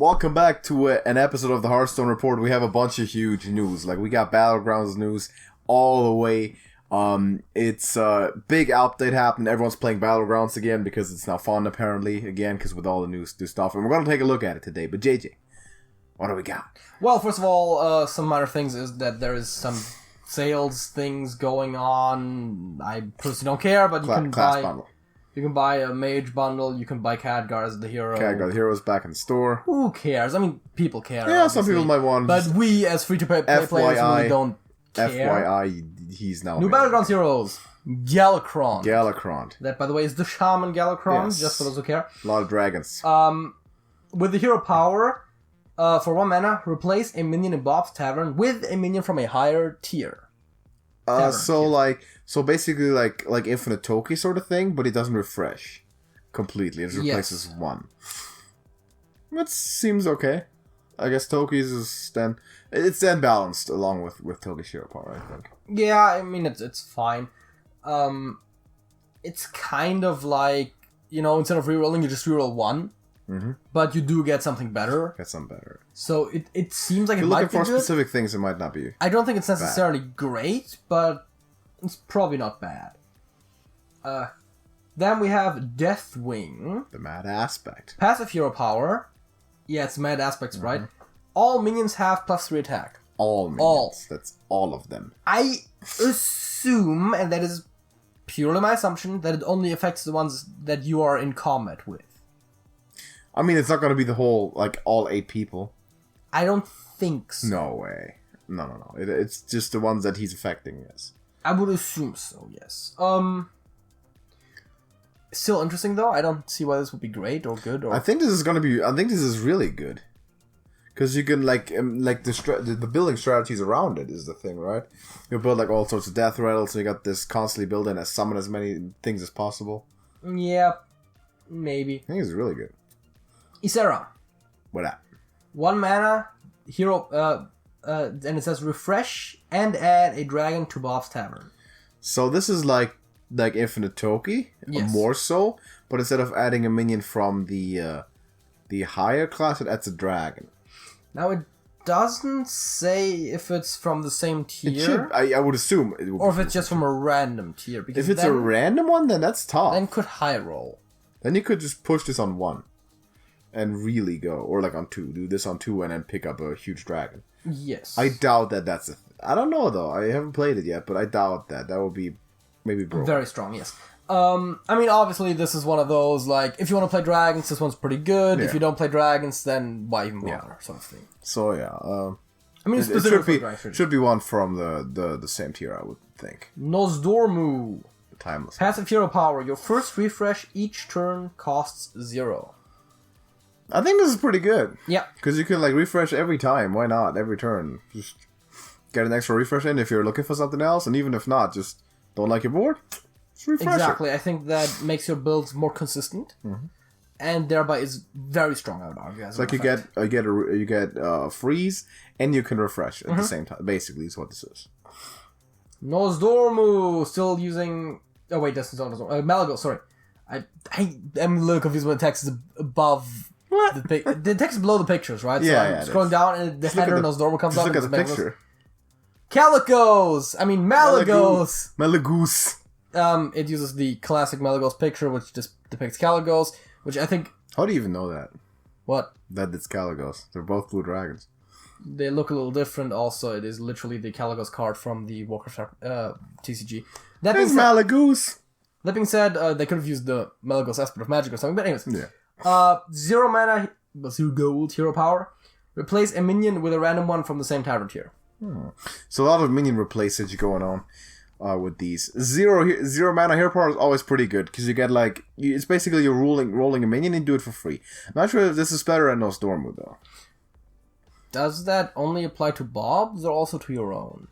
Welcome back to an episode of the Hearthstone Report. We have a bunch of huge news. Like, we got Battlegrounds news all the way. It's a big update happened. Everyone's playing Battlegrounds again because it's now fun, apparently, again, because with all the new stuff. And we're going to take a look at it today. But, JJ, what do we got? Well, first of all, some minor things is that there is some sales things going on. I personally don't care, but you can buy... Bundle. You can buy a mage bundle, you can buy Khadgar as the hero. Khadgar, the hero's back in the store. Who cares? I mean, people care. Yeah, obviously. Some people might want... But we, as free-to-play players, really don't care. FYI, he's now... New Battlegrounds heroes. Galakrond. Galakrond. That, by the way, is the Shaman Galakrond, yes. just for those who care. A lot of dragons. With the hero power, for 1 mana, replace a minion in Bob's Tavern with a minion from a higher tier. So basically like Infinite Toki sort of thing, but it doesn't refresh completely. It replaces one. That seems okay. I guess Toki's is then balanced along with Toki's hero power, I think. Yeah, I mean it's fine. It's kind of like, instead of rerolling, you just reroll one. Mm-hmm. But you do get something better. So it seems like it might be good. If you're looking for specific things, it might not be. I don't think it's necessarily great, but it's probably not bad. Then we have Deathwing. The Mad Aspect. Passive hero power. Yeah, it's Mad Aspects, right? All minions have +3 attack. All minions. That's all of them. I assume, and that is purely my assumption, that it only affects the ones that you are in combat with. I mean, it's not going to be the whole, all 8 people. I don't think so. No way. No. It's just the ones that he's affecting, yes. I would assume so, yes. Still interesting, though. I don't see why this would be great or good. I think this is really good. Because you can, the building strategies around it is the thing, right? You build, all sorts of death rattles, so you got this constantly build in and summon as many things as possible. Yeah, maybe. I think it's really good. Ysera. What that? 1 mana, hero, and it says refresh and add a dragon to Bob's Tavern. So this is like Infinite Toki, yes. More so, but instead of adding a minion from the higher class, it adds a dragon. Now it doesn't say if it's from the same tier. It should. I would assume it would. Or if it's just from a random tier. Because if it's a random one, then that's tough. Then could high roll. Then you could just push this on 1. And really go, or on 2. Do this on 2 and then pick up a huge dragon. Yes. I doubt that that's I don't know, though. I haven't played it yet, but I doubt that. That would be maybe broken. Very strong, yes. I mean, obviously, this is one of those, if you want to play dragons, this one's pretty good. Yeah. If you don't play dragons, then why even bother, sort of thing. So, yeah. I mean, it should be one from the same tier, I would think. Nozdormu. Timeless. Passive hero power. Your first refresh each turn costs 0. I think this is pretty good. Yeah. Because you can, refresh every time. Why not? Every turn. Just get an extra refresh in if you're looking for something else. And even if not, just don't like your board, just refresh Exactly. it. I think that makes your builds more consistent. Mm-hmm. And thereby is very strong, I would argue. It's like you get freeze and you can refresh at the same time. Basically, is what this is. Nozdormu! Still using... Oh, wait, that's not Nozdormu. Malagos, sorry. I am a little confused when the text is above... What? The text is below the pictures, right? Yeah, so I'm scrolling down and the header Nozdormu comes up. Look at the picture. Calicos! I mean, Malagos! Malagos. It uses the classic Malagos picture, which just depicts Calicos, which I think... How do you even know that? What? That it's Calicos. They're both blue dragons. They look a little different also. It is literally the Calicos card from the Warcraft TCG. There's Malagos! That being said, they could have used the Malagos aspect of magic or something, but anyways. Yeah. 0 mana, 0 gold, hero power. Replace a minion with a random one from the same tavern tier. So a lot of minion replaces going on with these. 0 mana hero power is always pretty good because you get it's basically you're rolling a minion and do it for free. I'm not sure if this is better at Nozdormu though. Does that only apply to Bob's or also to your own?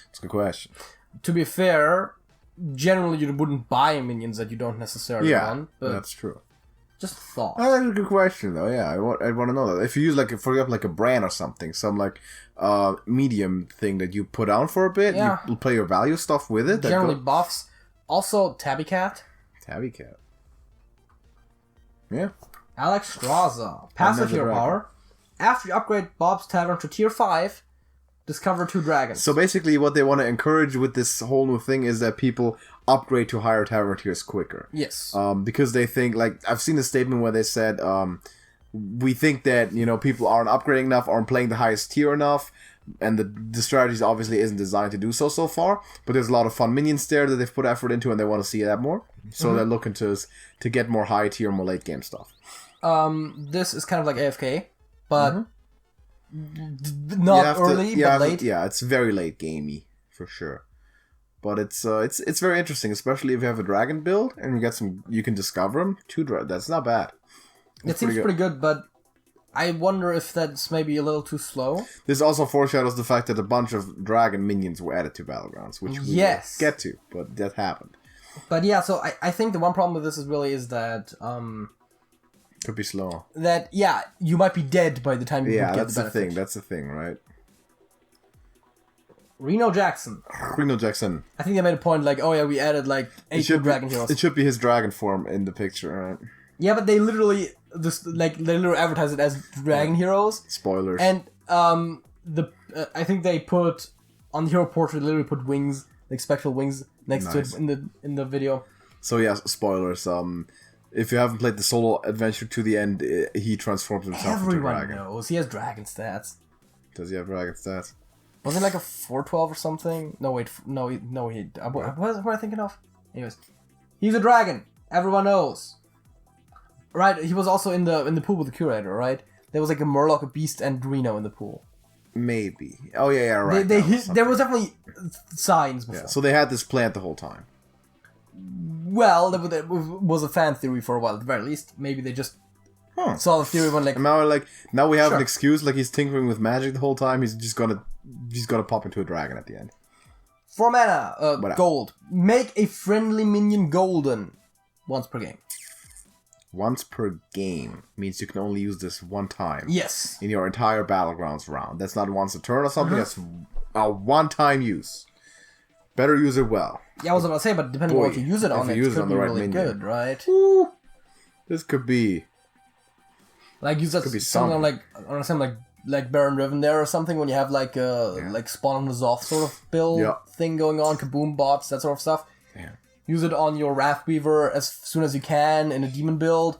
That's a good question. To be fair, generally you wouldn't buy minions that you don't necessarily want. But that's true. Just thought. That's a good question, though. Yeah, I'd want to know that. If you use, for example, a brand or something, some, medium thing that you put down for a bit, you play your value stuff with it. Generally buffs. Also, Tabby Cat. Tabby Cat. Yeah. Alex Straza. Passive hero power. After you upgrade Bob's Tavern to tier 5, discover 2 dragons. So basically what they want to encourage with this whole new thing is that people upgrade to higher tavern tiers quicker. Yes. Because they think, like, I've seen a statement where they said, we think that, people aren't upgrading enough, aren't playing the highest tier enough, and the strategy obviously isn't designed to do so far, but there's a lot of fun minions there that they've put effort into, and they want to see that more. So they're looking to get more high tier, more late game stuff. This is kind of like AFK, but not early, but late. Yeah, it's very late gamey, for sure. But it's very interesting, especially if you have a dragon build, and you can discover them. 2 dragons, that's not bad. It seems pretty good, but I wonder if that's maybe a little too slow. This also foreshadows the fact that a bunch of dragon minions were added to Battlegrounds, which we will get to, but that happened. But yeah, so I think the one problem with this is that could be slow. That you might be dead by the time you get the benefit. Yeah, that's the thing, right? Reno Jackson. I think they made a point like, oh yeah, we added like 8 new dragon heroes. It should be his dragon form in the picture, right? Yeah, but they literally advertise it as dragon heroes. Spoilers. And I think they put on the hero portrait, literally put wings, like spectral wings next to it in the video. So yeah, spoilers. If you haven't played the solo adventure to the end, he transforms himself into a dragon. Everyone knows he has dragon stats. Does he have dragon stats? Wasn't it like a 412 or something? No, wait, no. What am I thinking of? Anyways, he's a dragon. Everyone knows. Right, he was also in the pool with the curator, right? There was like a Murloc, a Beast, and Reno in the pool. Maybe. Oh yeah, right. There was definitely signs before. Yeah, so they had this plant the whole time. Well, that was a fan theory for a while, at the very least. Maybe they just saw the theory when like. And now we have an excuse. Like he's tinkering with magic the whole time. He's gonna pop into a dragon at the end. 4 mana, gold. Make a friendly minion golden once per game. Once per game means you can only use this one time. Yes. In your entire Battlegrounds round. That's not once a turn or something. That's a one-time use. Better use it well. Yeah, I was about to say, but depending on what you use it on, it could be really good, right? Ooh, this could be. Like use that something like Baron Riven there or something when you have like Spawn on the Zoth sort of build thing going on, Kaboom bots, that sort of stuff. Yeah. Use it on your Wrathweaver as soon as you can in a demon build.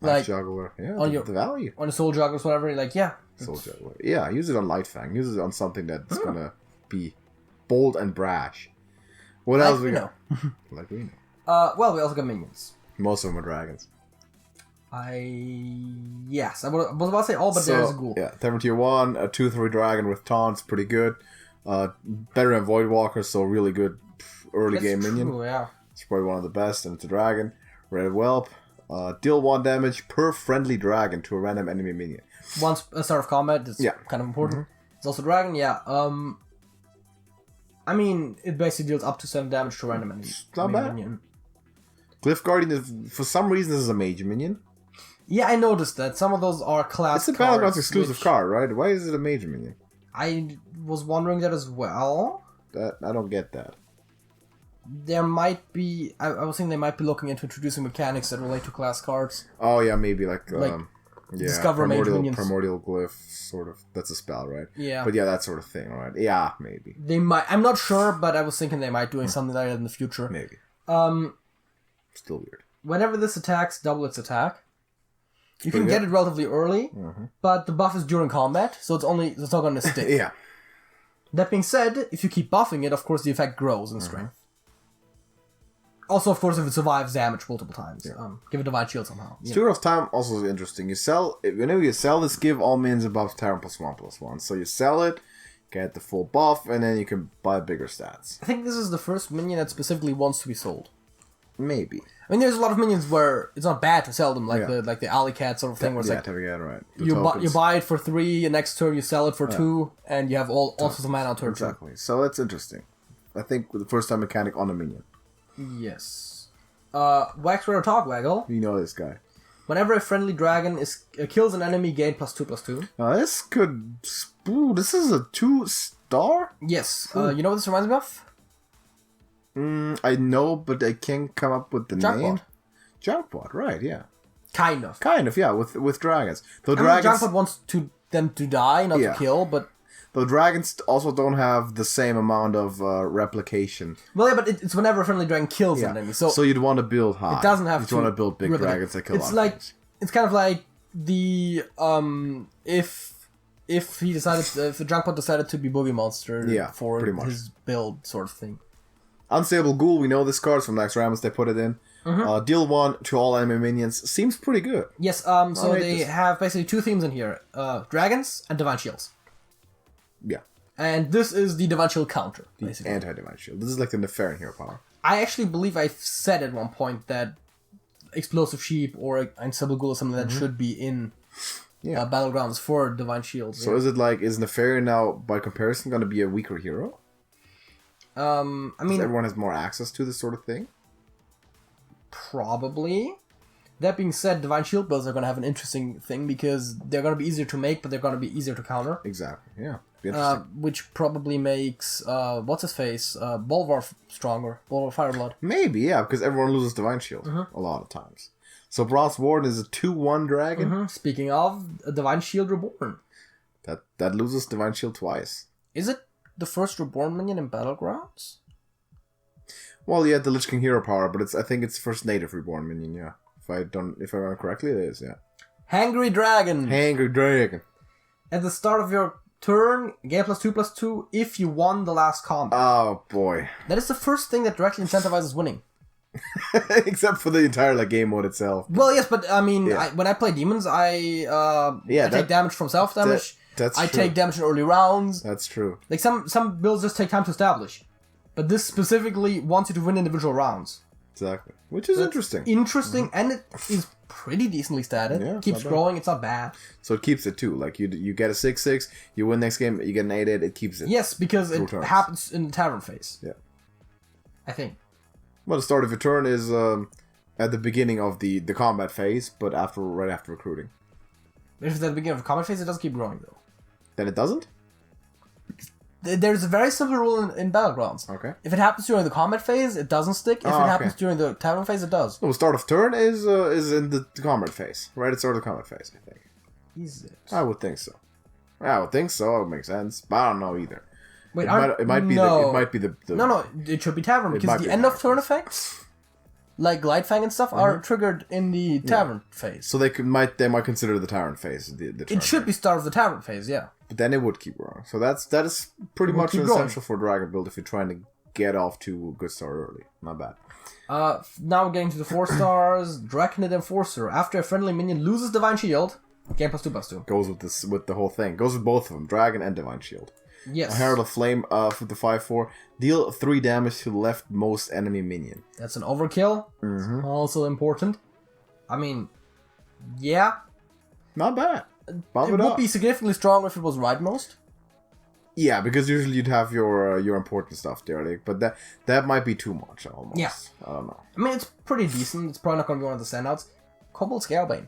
Like Juggler. Yeah, on the value. On a Soul Juggler or whatever, Soul Juggler. Yeah, use it on Lightfang. Use it on something that's gonna be bold and brash. What else we got? Like we know. Well, we also got minions. Most of them are dragons. Yes, I was about to say all, but there's a ghoul. Yeah, Tavern Tier 1, a 2/3 dragon with taunts, pretty good. Better than Voidwalker, so really good early game minion. Yeah. It's probably one of the best, and it's a dragon. Red Whelp. Deal 1 damage per friendly dragon to a random enemy minion. Once a start of combat, it's kind of important. Mm-hmm. It's also dragon, I mean, it basically deals up to 7 damage to a random enemy minion. Glyph Guardian is, for some reason, this is a mage minion. Yeah, I noticed that. Some of those are class It's a Battlegrounds exclusive card, right? Why is it a mage minion? I was wondering that as well. I don't get that. There might be... I was thinking they might be looking into introducing mechanics that relate to class cards. Oh, yeah, maybe like discover primordial glyph, sort of. That's a spell, right? Yeah. But yeah, that sort of thing, right? Yeah, maybe. They might... I'm not sure, but I was thinking they might doing something like that in the future. Maybe. Still weird. Whenever this attacks, double its attack. You can get it relatively early, but the buff is during combat, so it's not going to stick. Yeah. That being said, if you keep buffing it, of course the effect grows in strength. Also, of course, if it survives damage multiple times. Give it Divine Shield somehow. Steward of Time also is interesting. Whenever you sell this, give all minions above Tavern +1/+1. So you sell it, get the full buff, and then you can buy bigger stats. I think this is the first minion that specifically wants to be sold. Maybe. I mean, there's a lot of minions where it's not bad to sell them, like the Alley Cat sort of thing, where it's right. You buy it for 3, and next turn you sell it for 2, and you have all sorts of mana on turn 2. Exactly. So that's interesting. I think the first time mechanic on a minion. Yes. Wax Rare Talk Waggle. You know this guy. Whenever a friendly dragon kills an enemy, gain +2/+2. This could... Ooh, this is a 2-star? Yes. You know what this reminds me of? I know, but I can't come up with the name. Jackpot, right? Yeah. Kind of, yeah. With dragons, though Jackpot wants them to die, not to kill, but. Though dragons also don't have the same amount of replication. Well, yeah, but it's whenever a friendly dragon kills an enemy. So you'd want to build high. It doesn't have to. You want to build big dragons that kill. It's kind of like the if the Jackpot decided to be Boogie Monster for his build sort of thing. Unstable Ghoul, we know this card's from Next Rammus, they put it in. Mm-hmm. Deal 1 to all enemy minions. Seems pretty good. Yes, so they have basically two themes in here. Dragons and Divine Shields. Yeah. And this is the Divine Shield counter, basically. The anti-Divine Shield. This is like the Nefarian hero power. I actually believe I've said at one point that Explosive Sheep or Unstable Ghoul or something that should be in Battlegrounds for Divine Shields. So is Nefarian now, by comparison, going to be a weaker hero? I mean, everyone has more access to this sort of thing? Probably. That being said, Divine Shield builds are going to have an interesting thing because they're going to be easier to make, but they're going to be easier to counter. Exactly, yeah. Be interesting. Which probably makes, what's-his-face, Bolvar stronger. Bolvar Fireblood. Maybe, yeah, because everyone loses Divine Shield a lot of times. So Bronze Warden is a 2-1 dragon. Mm-hmm. Speaking of, a Divine Shield Reborn. That loses Divine Shield twice. Is it the first Reborn minion in Battlegrounds? Well, yeah, the Lich King hero power, but I think it's the first native Reborn minion, yeah. If I remember correctly, it is, yeah. Hangry Dragon. At the start of your turn, gain +2/+2 if you won the last combat. Oh, boy. That is the first thing that directly incentivizes winning. Except for the entire game mode itself. Well, yes, but I mean, when I play demons, I take damage from self-damage. That's I true. take damage in early rounds. That's true. Like some builds just take time to establish. But this specifically wants you to win individual rounds. Exactly. Which is interesting. Interesting, and it is pretty decently statted. Yeah, keeps growing, it's not bad. So it keeps it too. Like you get a 6/6, you win next game, you get an 8/8, it keeps it. Yes, because it happens in the tavern phase. Yeah. I think. Well, the start of your turn is at the beginning of the combat phase, but right after recruiting. If it's at the beginning of the combat phase, it does keep growing though. Then it doesn't? There's a very simple rule in Battlegrounds. Okay. If it happens during the combat phase, it doesn't stick. If it happens during the tavern phase, it does. No, the start of turn is in the combat phase. Right at the start of the combat phase, I think. Is it? I would think so. I would think so. It would make sense. But I don't know either. Wait, it might be the No, it should be tavern because the end of turn effects, like Glightfang and stuff, are triggered in the tavern phase. So they might consider the tavern phase the turn. It should be start of the tavern phase, yeah. But then it would keep growing. So that is pretty much essential for Dragon build if you're trying to get off to a good start early. Not bad. Now we're getting to the 4 stars. Draconid Enforcer. After a friendly minion loses Divine Shield, gain +2/+2. Goes with the whole thing. Goes with both of them, Dragon and Divine Shield. Yes. A Herald of Flame for the 5/4. Deal 3 damage to the leftmost enemy minion. That's an overkill. Mm-hmm. Also important. I mean, yeah. Not bad. It would be significantly stronger if it was rightmost. Yeah, because usually you'd have your important stuff there, like, but that might be too much almost. Yeah. I don't know. I mean, it's pretty decent. It's probably not going to be one of the standouts. Cobalt Scalebane.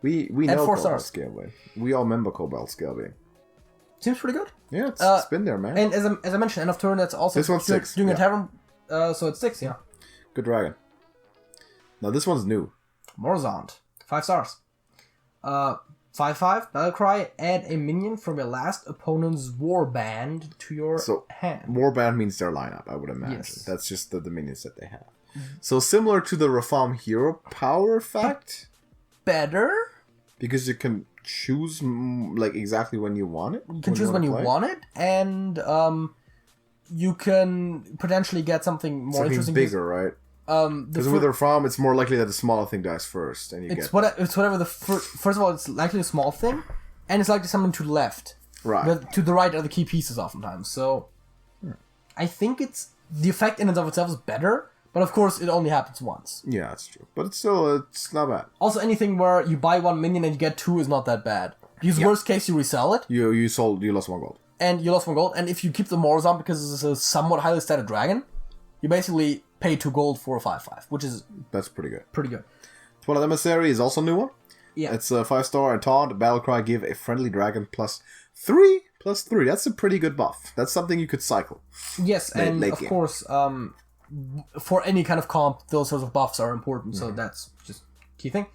We know 4 Cobalt stars. Scalebane. We all remember Cobalt Scalebane. Seems pretty good. Yeah, it's been there, man. And as I mentioned, end of turn, that's also this one's 6. Doing a tavern, so it's 6, yeah. Good dragon. Now this one's new. Morzant. 5 stars. 5/5, Battlecry, add a minion from your last opponent's warband to your hand. Warband means their lineup, I would imagine. Yes. That's just the minions that they have. So similar to the Rafam hero power effect. Better? Because you can choose like exactly when you want it. You can choose when you want it, and you can potentially get something more interesting. Bigger, right? Because with Rafam, it's more likely that the smaller thing dies first, and it's whatever the first of all, it's likely a small thing, and it's likely something to the left. Right. But to the right are the key pieces oftentimes. So I think it's the effect in and of itself is better, but of course it only happens once. Yeah, that's true. But it's not bad. Also, anything where you buy 1 minion and you get 2 is not that bad. Because worst case, you resell it. You lost 1 gold. And you lost 1 gold, and if you keep the Morzant because it's a somewhat highly statted dragon, you basically pay 2 gold for a 5/5, which is... That's pretty good. Pretty good. Twilight Emissary is also a new one. Yeah. It's a 5-star and taunt. Battlecry give a friendly dragon +3/+3. That's a pretty good buff. That's something you could cycle. Yes, and of course, for any kind of comp, those sorts of buffs are important, so that's just key thing.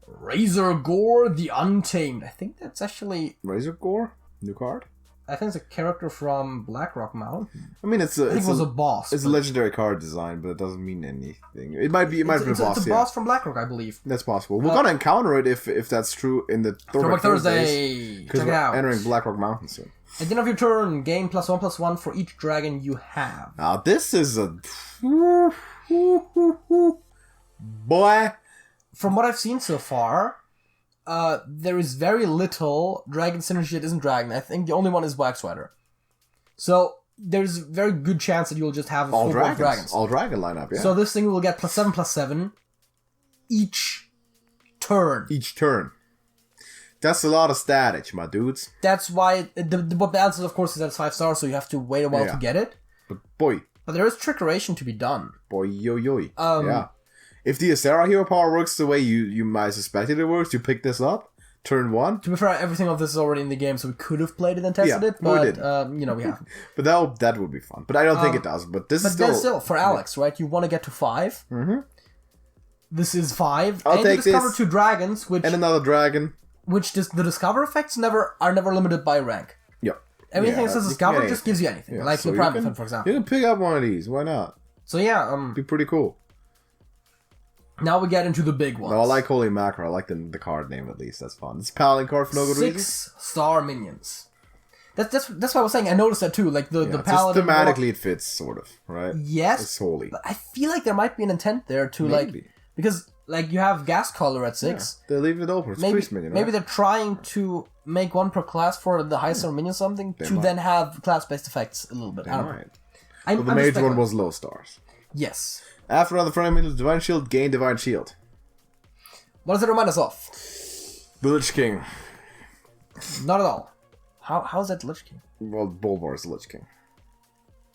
Razor Gore the Untamed. I think that's actually... Razor Gore? New card? I think it's a character from Blackrock Mountain. I mean, I think it was a boss. It's a legendary card design, but it doesn't mean anything. It might be a boss, It's a boss from Blackrock, I believe. That's possible. We're gonna encounter it if that's true in the Throwback Thursday. Because we're entering Blackrock Mountain soon. At the end of your turn, gain +1/+1 for each dragon you have. Now, this is a... Boy... From what I've seen so far, there is very little dragon synergy that isn't dragon. I think the only one is Black Sweater. So there's a very good chance that you'll just have all dragons. All dragon lineup, yeah. So this thing will get +7/+7 each turn. Each turn. That's a lot of static, my dudes. That's why what balances, of course, is that it's 5 stars, so you have to wait a while to get it. But boy. But there is trickeration to be done. Boy, yo. Yeah. If the Asera hero power works the way you might suspect it works, you pick this up, turn 1. To be fair, everything of this is already in the game, so we could have played it and tested it, but we haven't. But that would be fun. But I don't think it does. But this is still for Alex, right? You want to get to 5. Mm-hmm. This is 5. I'll take you discover 2 dragons, and another dragon. Which the discover effects are never limited by rank. Yeah. Everything that says discover just gives you anything, like the Prime Defense, for example. You can pick up one of these. Why not? So yeah, be pretty cool. Now we get into the big ones. No, I like Holy Macro. I like the card name at least. That's fun. It's a paladin card for no good reason. 6-star minions. That's what I was saying. I noticed that too. Like the paladin. Just thematically, it fits sort of, right? Yes. It's holy. But I feel like there might be an intent there to because you have gas color at 6. Yeah, they leave it open. It's priest minion, right? Maybe they're trying to make one per class for the high star minion something then have class based effects a little bit. They might. But the major one was low stars. Yes. After another friendly minion, Divine Shield, gain Divine Shield. What does it remind us of? The Lich King. Not at all. How is that Lich King? Well, Bolvar is the Lich King.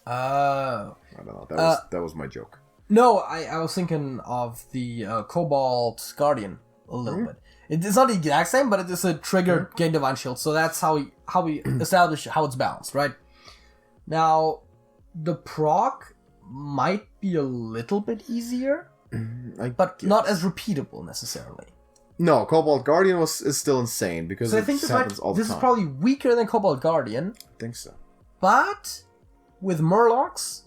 I don't know. That was my joke. No, I was thinking of the Cobalt Guardian a little bit. It's not the exact same, but it is a trigger gain Divine Shield, so that's how we establish how it's balanced, right? Now, the proc might be a little bit easier, but not as repeatable necessarily. No, Cobalt Guardian is still insane because so I think happens all the time. This is probably weaker than Cobalt Guardian. I think so. But with Murlocs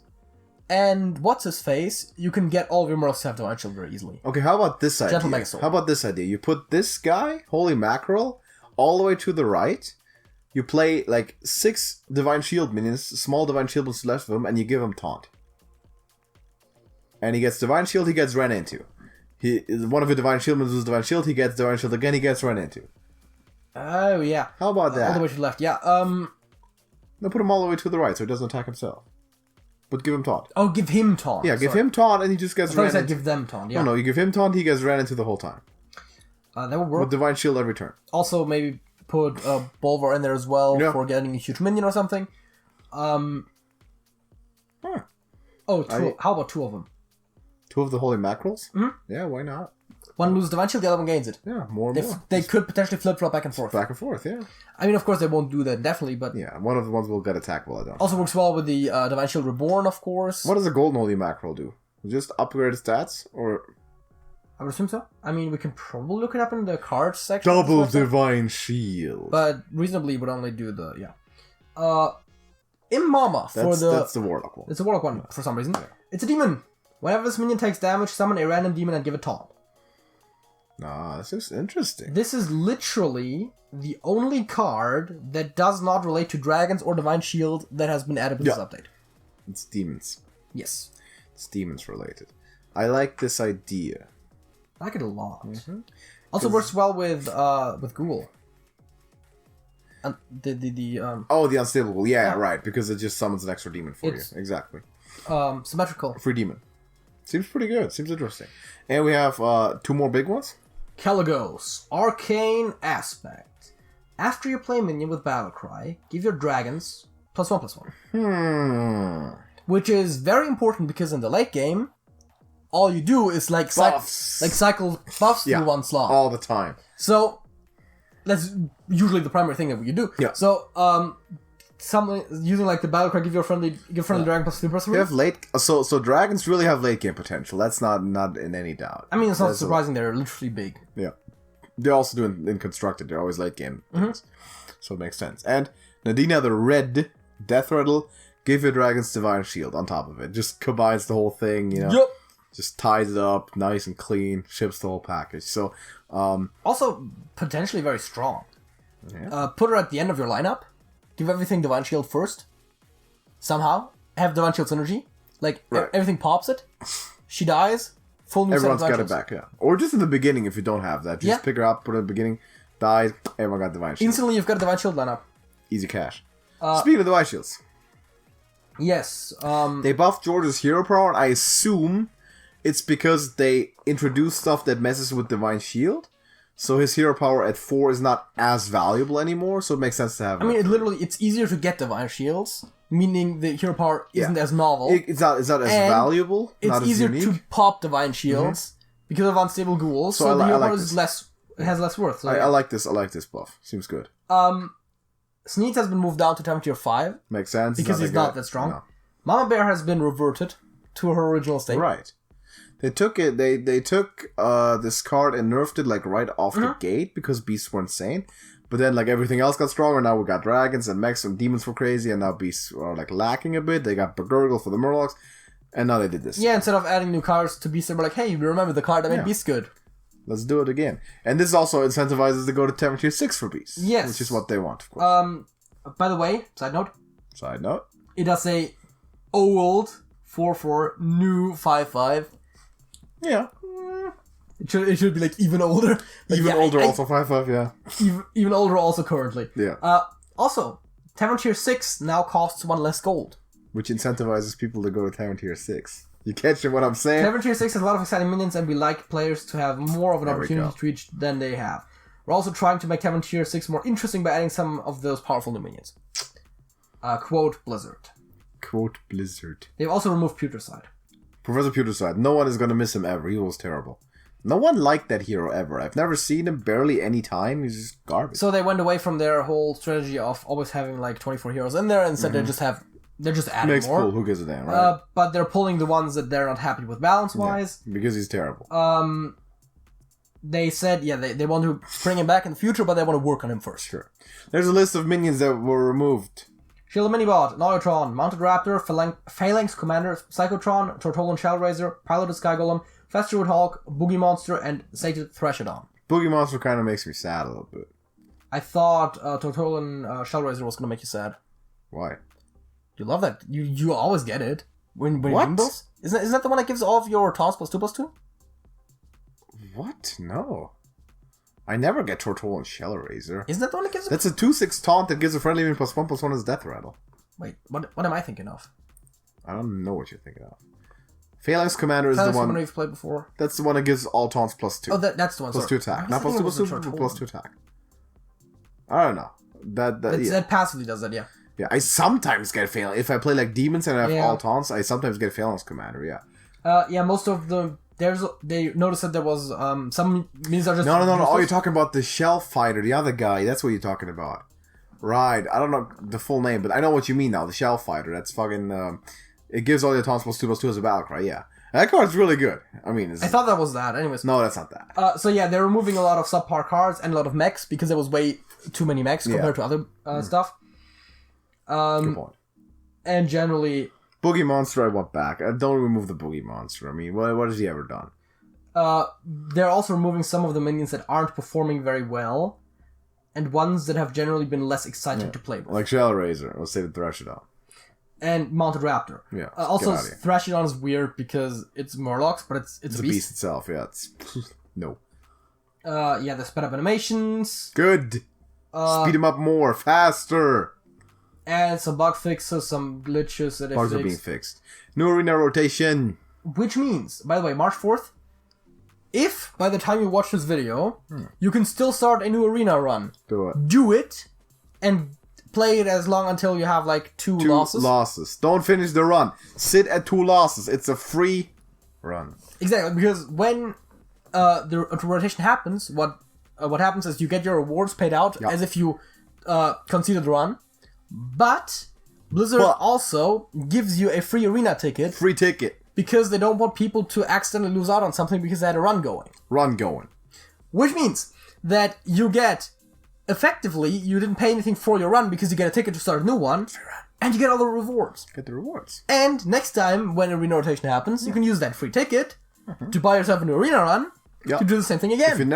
and what's his face, you can get all of your Murlocs to have Divine Shield very easily. Okay, how about this idea? Gentle Megasoul. How about this idea? You put this guy, Holy Mackerel, all the way to the right. You play like 6 Divine Shield minions, small Divine Shield minions left of him, and you give him Taunt. And he gets Divine Shield, he gets ran into. One of your Divine Shield minions loses Divine Shield, he gets Divine Shield again, he gets ran into. Oh, yeah. How about that? All the way to the left, yeah. No, put him all the way to the right so he doesn't attack himself. But give him Taunt. Oh, give him Taunt. Yeah, give him Taunt and he just gets ran into. Give them Taunt, yeah. No, you give him Taunt, he gets ran into the whole time. That would work. With Divine Shield every turn. Also, maybe put Bolvar in there as well for getting a huge minion or something. How about 2 of them? 2 of the Holy Mackerels? Mm-hmm. Yeah, why not? One loses Divine Shield, the other one gains it. Yeah, more and more. They could potentially flip-flop back and forth. Back and forth, yeah. I mean, of course, they won't do that, definitely, but... Yeah, one of the ones will get attacked while I don't. Also works well with the Divine Shield Reborn, of course. What does a Golden Holy Mackerel do? Just upgrade its stats? Or... I would assume so. I mean, we can probably look it up in the cards section. Double Divine Shield. But reasonably would only do the... Yeah. Imama That's the Warlock one. It's a Warlock one, for some reason. Yeah. It's a demon. Whenever this minion takes damage, summon a random demon and give it Taunt. Ah, this is interesting. This is literally the only card that does not relate to dragons or Divine Shield that has been added with this update. It's demons. Yes. It's demons related. I like this idea. I like it a lot. Mm-hmm. Also works well with Ghoul. And the Unstable. Yeah, right. Because it just summons an extra demon for you. Exactly. Symmetrical. Free demon. Seems pretty good. Seems interesting. And we have 2 more big ones. Kelagos, Arcane Aspect. After you play minion with Battlecry, give your dragons +1/+1. Which is very important because in the late game, all you do is cycle buffs through one slot. All the time. So, that's usually the primary thing that you do. Yeah. So, using like the battle cry, give friendly dragon plus 3%. You have late, so dragons really have late game potential. That's not in any doubt. I mean, it's not surprising they're literally big. Yeah, they're also doing in constructed. They're always late game things, so it makes sense. And Nadina the Red Death Rattle, give your dragons divine shield on top of it. Just combines the whole thing. You know. Yep. Just ties it up, nice and clean, ships the whole package. So, also potentially very strong. Yeah. Put her at the end of your lineup. Give everything Divine Shield first. Somehow have Divine Shield synergy. Like everything pops it. She dies. Full new everyone's set of got it back, yeah. Or just in the beginning if you don't have that. Just pick her up, put her in the beginning, dies. Everyone got Divine Shield. Instantly, you've got a Divine Shield lineup. Easy cash. Speaking of Divine Shields, yes. They buffed George's hero power. And I assume it's because they introduced stuff that messes with Divine Shield. So his hero power at 4 is not as valuable anymore, so it makes sense to have him. I mean, it's easier to get Divine Shields, meaning the hero power isn't as novel. It's not as valuable. It's not easier as unique. to pop Divine Shields because of unstable ghouls, so the hero power has less worth. So, I like this. I like this buff. Seems good. Sneed has been moved down to Town Tier 5. Makes sense. Because he's not that strong. No. Mama Bear has been reverted to her original state. Right. They took it. They took this card and nerfed it like right off the gate because beasts were insane. But then like everything else got stronger. Now we got dragons and mechs and demons were crazy, and now beasts are like lacking a bit. They got Begurgle for the Murlocs, and now they did this. Yeah, instead of adding new cards to beasts, they were like, hey, remember the card that made beasts good. Let's do it again. And this also incentivizes to go to Town Tier 6 for beasts. Yes. Which is what they want, of course. By the way, side note. It does say old 4/4 new 5/5. Yeah. It should be like even older. Like, even older, also 5/5, yeah. Even older, also currently. Yeah. Also, Tavern Tier 6 now costs 1 less gold. Which incentivizes people to go to Tavern Tier 6. You catching what I'm saying? Tavern Tier 6 has a lot of exciting minions, and we like players to have more of an opportunity to reach than they have. We're also trying to make Tavern Tier 6 more interesting by adding some of those powerful new minions. Quote Blizzard. Quote Blizzard. They've also removed Putricide. Professor Putricide. No one is going to miss him ever. He was terrible. No one liked that hero ever. I've never seen him barely any time. He's just garbage. So they went away from their whole strategy of always having like 24 heroes in there, and instead they're just adding Makes more. Cool. Who gives a damn, right? But they're pulling the ones that they're not happy with balance-wise. Yeah, because he's terrible. They said, they want to bring him back in the future, but they want to work on him first. Sure. There's a list of minions that were removed. Shield Minibot, Neutron, Mounted Raptor, Phalanx Commander, Psychotron, Tortolan Shellraiser, Piloted Sky Golem, Festerwood Hawk, Boogie Monster, and Sated Thrashodon. Boogie Monster kind of makes me sad a little bit. I thought Tortolan Shellraiser was going to make you sad. Why? You love that. You always get it. When what? You win those? Isn't that the one that gives all of your taunts +2/+2? What? No. I never get Tortolan Shellraiser. Isn't that the one that gives... That's a 2/6 taunt that gives a friendly minion +1/+1 as Death Rattle. Wait, what am I thinking of? I don't know what you're thinking of. Phalanx Commander is the one... you've played before. That's the one that gives all taunts +2. Oh, that's the one, +2 attack. Not +2/+2, +2 attack. I don't know. That passively does that, yeah. Yeah, I sometimes get Phalanx. If I play like demons and I have all taunts, I sometimes get Phalanx Commander, yeah. Most of the... They noticed that there was some minions are just... No. Oh, you're talking about the Shell Fighter, the other guy. That's what you're talking about. Right. I don't know the full name, but I know what you mean now. The Shell Fighter. That's fucking... it gives all your taunts +2/+2 as a battle cry, yeah. That card's really good. I mean... I thought that was that. Anyways. No, that's not that. So yeah, they're removing a lot of subpar cards and a lot of mechs because there was way too many mechs compared to other stuff. Good point. And generally... Boogie Monster I want back. Don't remove the Boogie Monster. I mean, what has he ever done? They're also removing some of the minions that aren't performing very well, and ones that have generally been less exciting to play with. Like Shellraiser. Let's say the Thrashodon. And Mounted Raptor. Yeah. Also, Thrashodon is weird because it's Murlocs, but it's a beast. Beast itself, yeah. It's... no. The sped up animations. Good. Speed them up more. Faster. And some bug fixes, some glitches that bugs are being fixed. New arena rotation. Which means, by the way, March 4th, if by the time you watch this video, you can still start a new arena run. Do it, and play it as long until you have like two losses. Don't finish the run. Sit at 2 losses. It's a free run. Exactly, because when the rotation happens, what happens is you get your rewards paid out as if you conceded the run. But Blizzard also gives you a free arena ticket. Free ticket. Because they don't want people to accidentally lose out on something because they had a run going. Which means that you get, effectively, you didn't pay anything for your run because you get a ticket to start a new one. And you get all the rewards. And next time, when arena rotation happens, you can use that free ticket to buy yourself a new arena run to do the same thing again. If you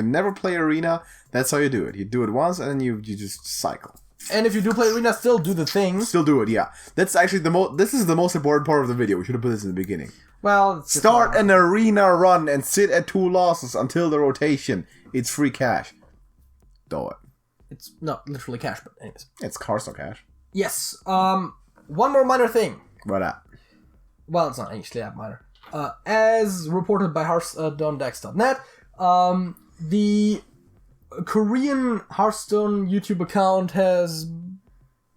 never play arena, that's how you do it. You do it once and then you just cycle. And if you do play arena, still do the thing. Still do it, yeah. That's actually this is the most important part of the video. We should have put this in the beginning. Well, start an arena run and sit at 2 losses until the rotation. It's free cash. Do it. It's not literally cash, but anyways. It's Hearthstone cash. Yes. One more minor thing. What up? Well, it's not actually that minor. As reported by HearthstoneDex.net, the Korean Hearthstone YouTube account has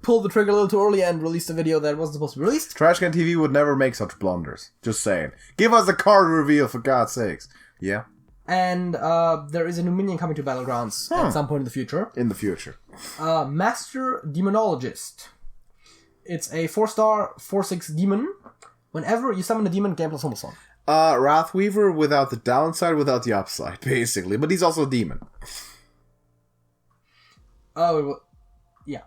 pulled the trigger a little too early and released a video that wasn't supposed to be released. TrashcanTV would never make such blunders. Just saying. Give us a card reveal, for God's sakes. Yeah. And there is a new minion coming to Battlegrounds at some point in the future. Master Demonologist. It's a 4-star, 4/6 demon. Whenever you summon a demon, game plus +1. Wrathweaver without the downside, without the upside, basically. But he's also a demon. Oh, yeah.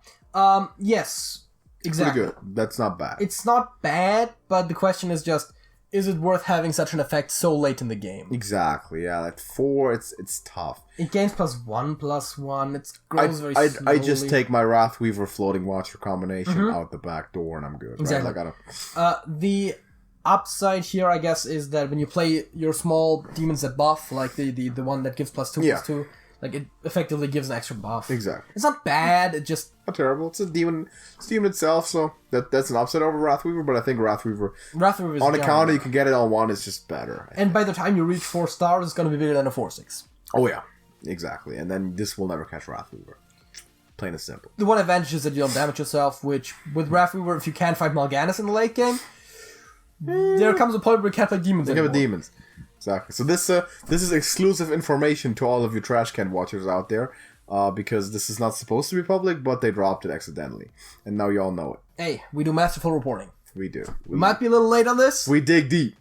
Yes, exactly. Pretty good. That's not bad. It's not bad, but the question is just, is it worth having such an effect so late in the game? Exactly, yeah. Like 4, it's tough. It gains +1/+1. It grows very slowly. I just take my Wrathweaver floating watcher combination out the back door and I'm good. Exactly. Right? The upside here, I guess, is that when you play your small demons that buff, like the one that gives +2/+2, like it effectively gives an extra buff. Exactly. It's not bad, it just... Not terrible. It's a demon. It's a demon itself, so that's an upside over Wrathweaver, but I think Wrathweaver is on a counter, you can get it on 1, it's just better. And by the time you reach 4 stars, it's going to be bigger than a 4/6. Oh yeah, exactly. And then this will never catch Wrathweaver. Plain and simple. The one advantage is that you don't damage yourself, which with Wrathweaver, if you can't fight Mal'Ganis in the late game, there comes a point where you can't play demons anymore. Demons. Exactly. So this is exclusive information to all of you Trash Can watchers out there, because this is not supposed to be public, but they dropped it accidentally, and now you all know it. Hey, we do masterful reporting. We do. We might be a little late on this. We dig deep,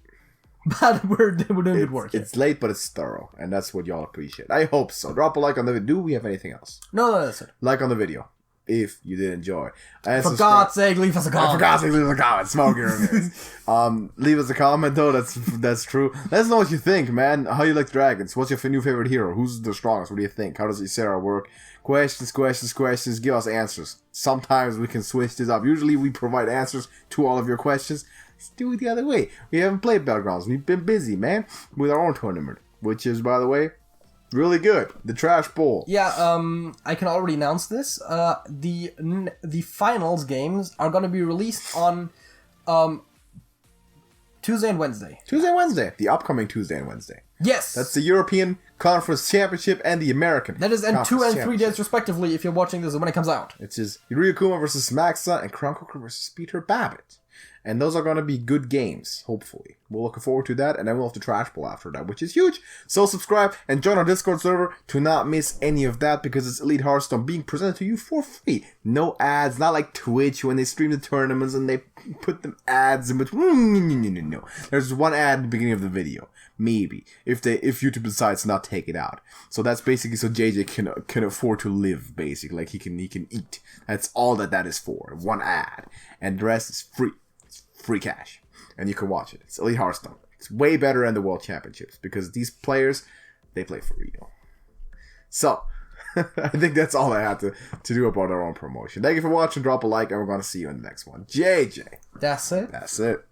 but we're doing good work. It's late, but it's thorough, and that's what y'all appreciate. I hope so. Drop a like on the video. Do we have anything else? No, that's it. Like on the video if you did enjoy. And for God's sake, leave us a comment. For God's sake, leave us a comment. Smoke your reviews. Leave us a comment, though. That's true. Let us know what you think, man. How you like dragons? What's your new favorite hero? Who's the strongest? What do you think? How does Ysera work? Questions. Give us answers. Sometimes we can switch this up. Usually we provide answers to all of your questions. Let's do it the other way. We haven't played Battlegrounds. We've been busy, man, with our own tournament, which is, by the way, really good. The Trash Bowl. Yeah, I can already announce this. The finals games are going to be released on Tuesday and Wednesday. The upcoming Tuesday and Wednesday. Yes. That's the European Conference Championship and the American. That is in 2 and 3 days respectively if you're watching this when it comes out. It's just Ryukuma versus Maxa and Crown Cooker versus Peter Babbitt. And those are going to be good games, hopefully. We're looking forward to that, and then we'll have the Trash Bowl after that, which is huge. So subscribe and join our Discord server to not miss any of that, because it's Elite Hearthstone being presented to you for free. No ads, not like Twitch when they stream the tournaments and they put them ads in between. No. There's one ad at the beginning of the video. Maybe. If YouTube decides to not take it out. So that's basically so JJ can afford to live, basically. Like he can eat. That's all that is for. One ad. And the rest is free. Free cash, and you can watch it. It's Elite Hearthstone. It's way better than the World Championships because these players, they play for real. So, I think that's all I had to do about our own promotion. Thank you for watching. Drop a like, and we're going to see you in the next one. JJ. That's it.